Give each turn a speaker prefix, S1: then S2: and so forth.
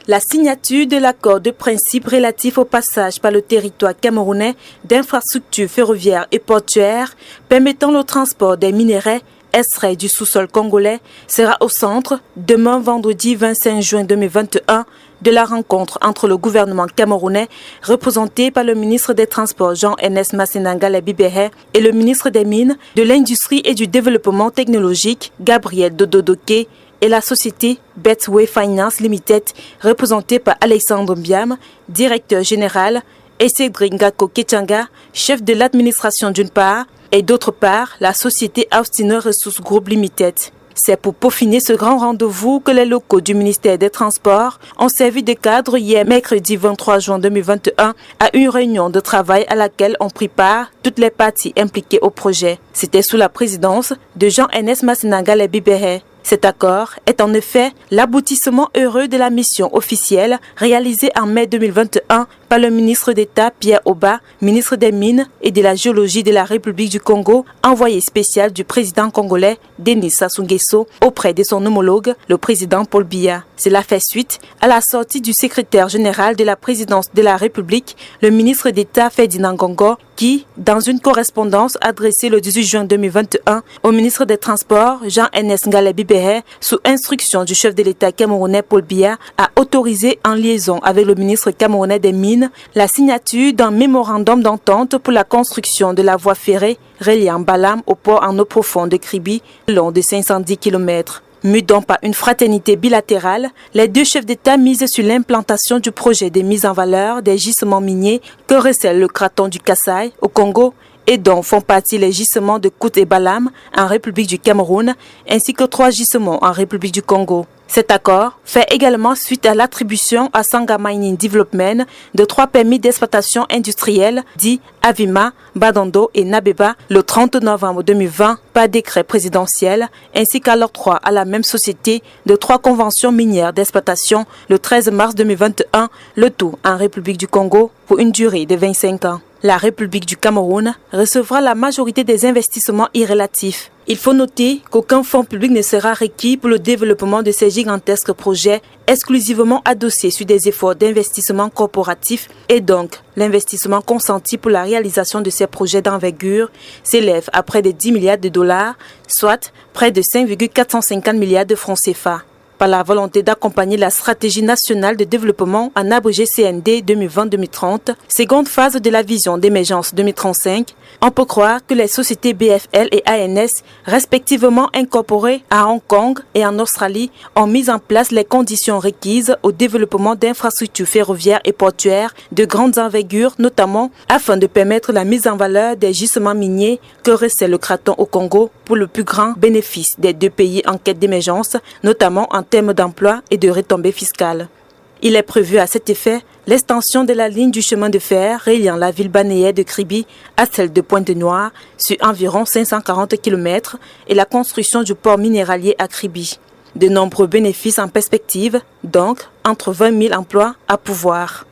S1: La signature de l'accord de principe relatif au passage par le territoire camerounais d'infrastructures ferroviaires et portuaires permettant le transport des minerais extraits du sous-sol congolais sera au centre, demain vendredi 25 juin 2021, de la rencontre entre le gouvernement camerounais, représenté par le ministre des Transports Jean-Ernest Masséna Bibehe et le ministre des Mines, de l'Industrie et du Développement technologique Gabriel Dododoké, et la société Betway Finance Limited, représentée par Alexandre Mbiam, directeur général, et Cédric Ngako Ketchanga, chef de l'administration d'une part, et d'autre part, la société Austinor Resources Group Limited. C'est pour peaufiner ce grand rendez-vous que les locaux du ministère des Transports ont servi de cadre hier mercredi 23 juin 2021 à une réunion de travail à laquelle ont pris part toutes les parties impliquées au projet. C'était sous la présidence de Jean-Ernest Masséna Bibehe. Cet accord est en effet l'aboutissement heureux de la mission officielle réalisée en mai 2021 par le ministre d'État Pierre Oba, ministre des Mines et de la Géologie de la République du Congo, envoyé spécial du président congolais Denis Sassou Nguesso auprès de son homologue, le président Paul Biya. Cela fait suite à la sortie du secrétaire général de la présidence de la République, le ministre d'État Ferdinand Ngongo, qui, dans une correspondance adressée le 18 juin 2021 au ministre des Transports Jean-Ernest Bibehe, sous instruction du chef de l'État camerounais Paul Biya, a autorisé en liaison avec le ministre camerounais des Mines la signature d'un mémorandum d'entente pour la construction de la voie ferrée reliant Balam au port en eau profonde de Kribi, long de 510 km. Mus donc par une fraternité bilatérale, les deux chefs d'État misent sur l'implantation du projet de mise en valeur des gisements miniers que recèle le craton du Kasaï au Congo et dont font partie les gisements de Kout et Balam en République du Cameroun, ainsi que 3 gisements en République du Congo. Cet accord fait également suite à l'attribution à Sangha Mining Development de 3 permis d'exploitation industrielle dits Avima, Badondo et Nabeba le 30 novembre 2020 par décret présidentiel, ainsi qu'à l'octroi à la même société de 3 conventions minières d'exploitation le 13 mars 2021, le tout en République du Congo pour une durée de 25 ans. La République du Cameroun recevra la majorité des investissements irrélatifs. Il faut noter qu'aucun fonds public ne sera requis pour le développement de ces gigantesques projets exclusivement adossés sur des efforts d'investissement corporatif et donc l'investissement consenti pour la réalisation de ces projets d'envergure s'élève à près de 10 milliards de dollars, soit près de 5,450 milliards de francs CFA. Par la volonté d'accompagner la stratégie nationale de développement en abrégé CND 2020-2030, seconde phase de la vision d'émergence 2035, on peut croire que les sociétés BFL et ANS, respectivement incorporées à Hong Kong et en Australie, ont mis en place les conditions requises au développement d'infrastructures ferroviaires et portuaires de grandes envergures, notamment afin de permettre la mise en valeur des gisements miniers que recèle le craton au Congo pour le plus grand bénéfice des deux pays en quête d'émergence, notamment en termes d'emploi et de retombées fiscales. Il est prévu à cet effet l'extension de la ligne du chemin de fer reliant la ville balnéaire de Kribi à celle de Pointe-Noire sur environ 540 km et la construction du port minéralier à Kribi. De nombreux bénéfices en perspective, donc entre 20 000 emplois à pourvoir.